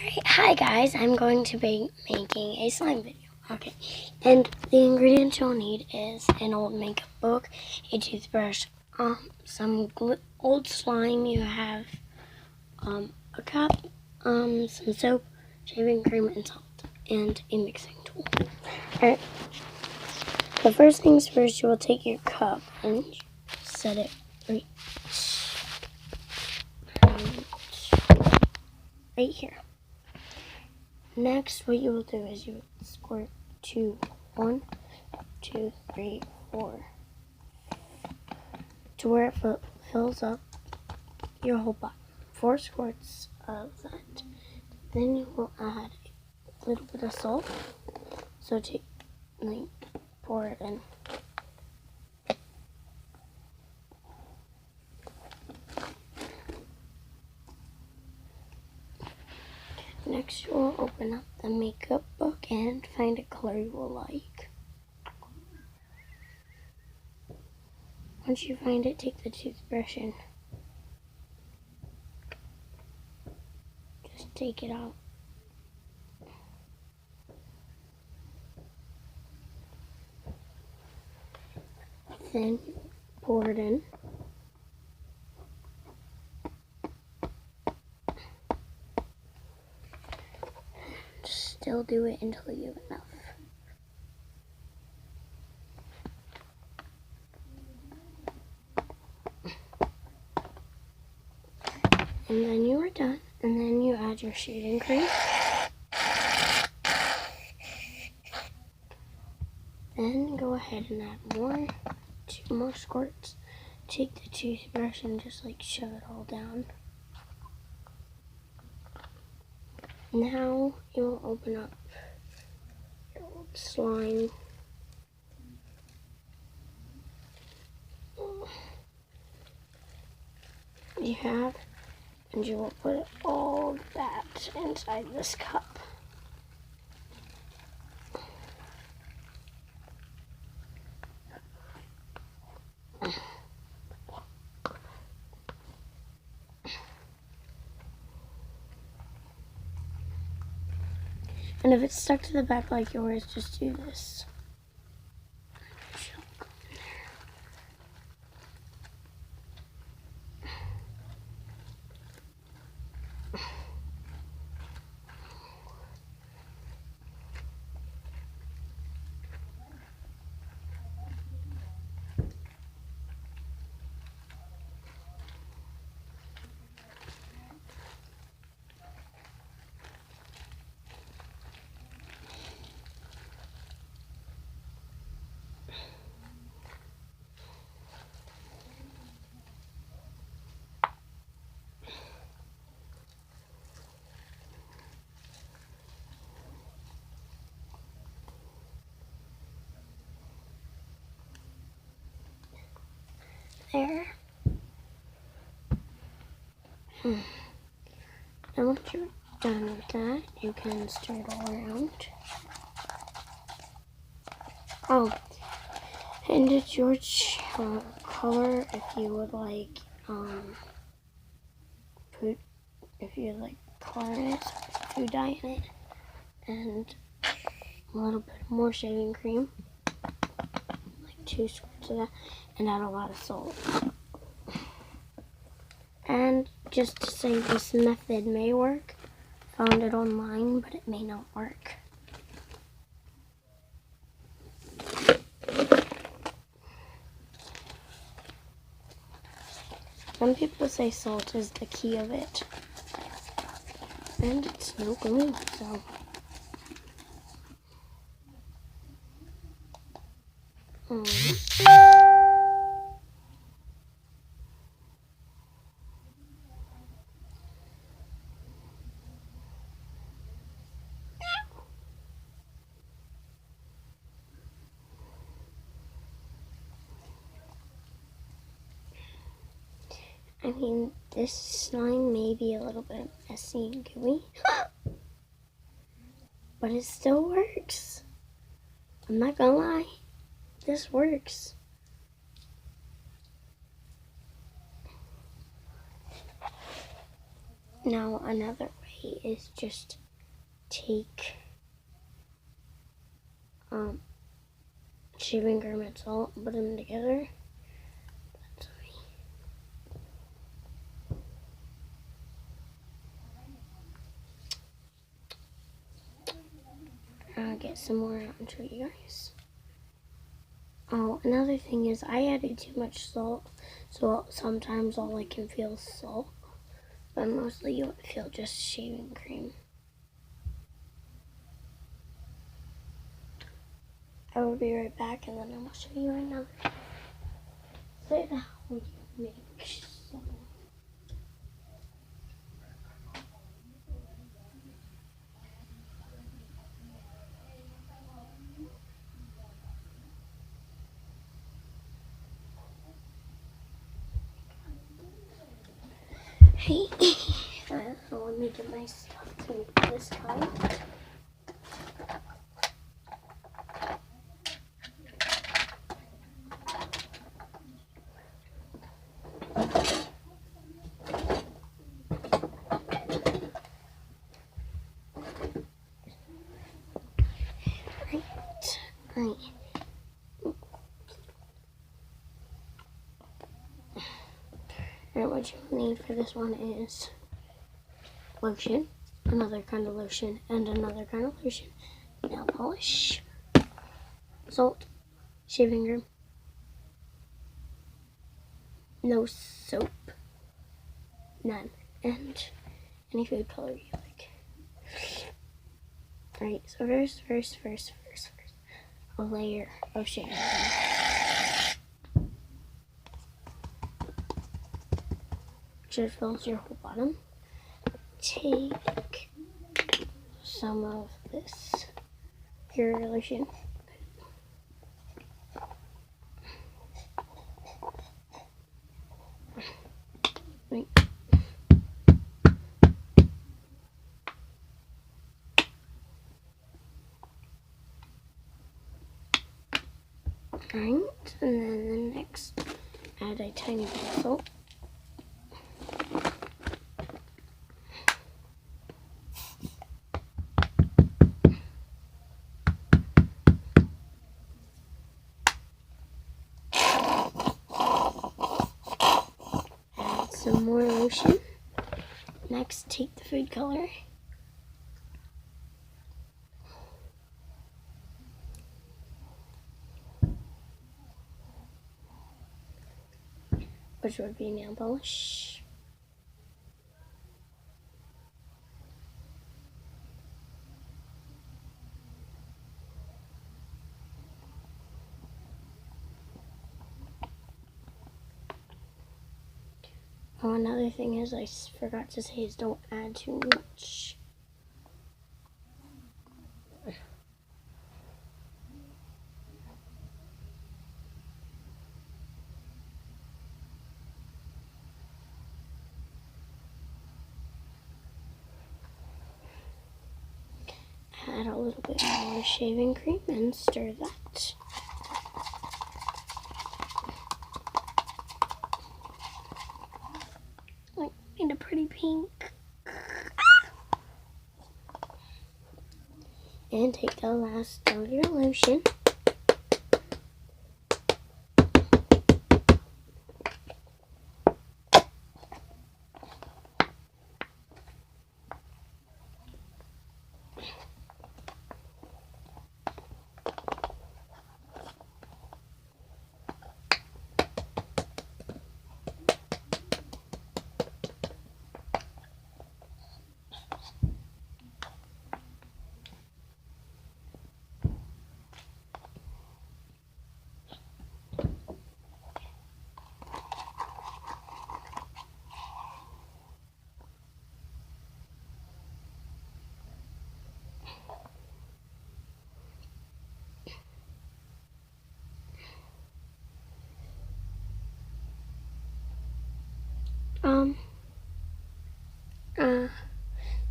Hi guys, I'm going to be making a slime video. Okay, and the ingredients you'll need is an old makeup book, a toothbrush, some old slime you have, a cup, some soap, shaving cream, and salt, and a mixing tool. Alright, the first things first, you will take your cup and set it right here. Next, what you will do is you will squirt 1, 2, 3, 4, to where it fills up your whole bottom. 4 squirts of that. Then you will add a little bit of salt. So pour it in. Next, you will open up the makeup book and find a color you will like. Once you find it, take the toothbrush and just take it out. Then pour it in. Still do it until you have enough. And then you are done. And then you add your shaving cream. Then go ahead and add more, 2 more squirts. Take the toothbrush and just shove it all down. Now you will open up your old slime. You have, and you will put all of that inside this cup. And if it's stuck to the back like yours, just do this. There. And once you're done with that, you can stir it all around. Oh, and it's your color if you would like, color in it, food dye in it, and a little bit more shaving cream, 2 squirts of that, and add a lot of salt. And just to say, this method may work. Found it online, but it may not work. Some people say salt is the key of it. And it's no glue, so. I mean, this slime may be a little bit messy and gooey, but it still works. I'm not gonna lie, this works. Now another way say is just take shaving cream and salt and put them together. I'll get some more out and show you guys. Oh, another thing is I added too much salt, so sometimes all I can feel is salt, but mostly you would feel just shaving cream. I will be right back, and then I will show you another thing how you make some. Hey, so let me get my stuff to make this time. Right. Alright, what you need for this one is lotion, another kind of lotion, and another kind of lotion, nail polish, salt, shaving cream, no soap, none, and any food color you like. Alright, so first, a layer of shaving cream. Which fills your whole bottom. Take some of this pure lotion. Right. Alright, and then the next, add a tiny bit of salt. Add some more lotion. Next, take the food color. Which would be nail polish. Oh, another thing is I forgot to say is don't add too much. Add a little bit more shaving cream and stir that. Like in a pretty pink. And take the last of your lotion.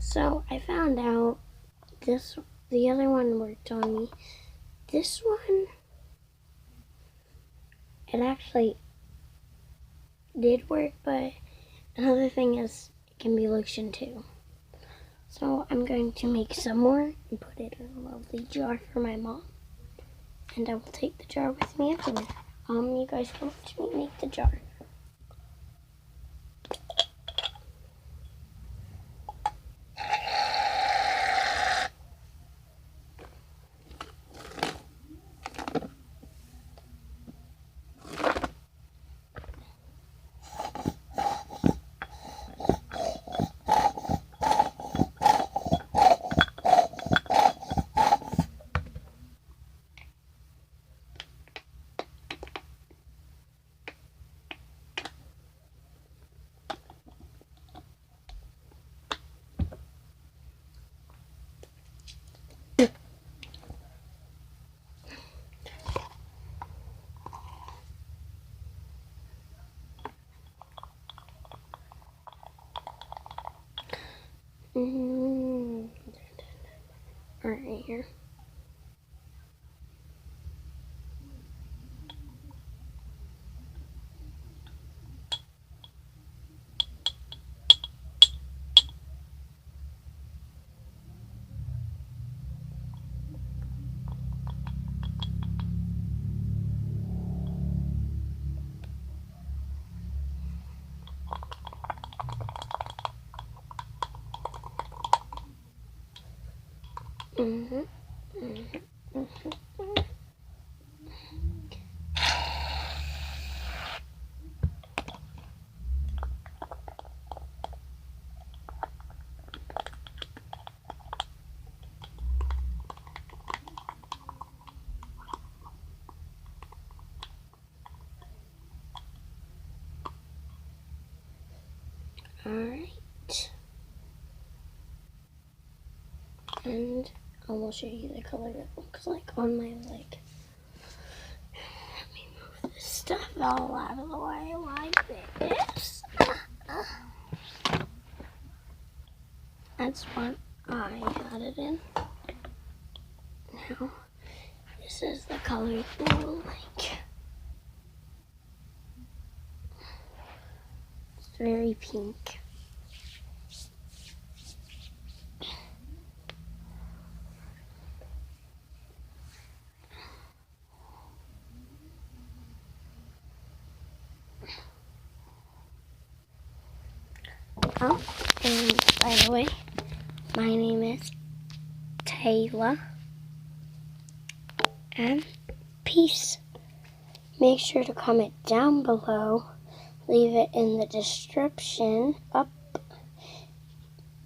So I found out the other one worked on me. This one, it actually did work, but another thing is it can be lotion too. So I'm going to make some more and put it in a lovely jar for my mom. And I will take the jar with me everywhere. You guys can watch me make the jar. Right here. Alright. And I will show you the color it looks like on my leg. Let me move this stuff all out of the way like this. That's what I had it in. Now, this is the color it will like. It's very pink. Oh, and by the way, my name is Taylor. And peace. Make sure to comment down below. Leave it in the description. Up.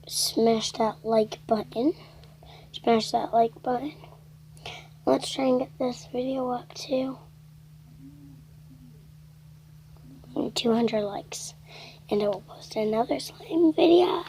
Smash that like button. Smash that like button. Let's try and get this video up to 200 likes. And I will post another slime video.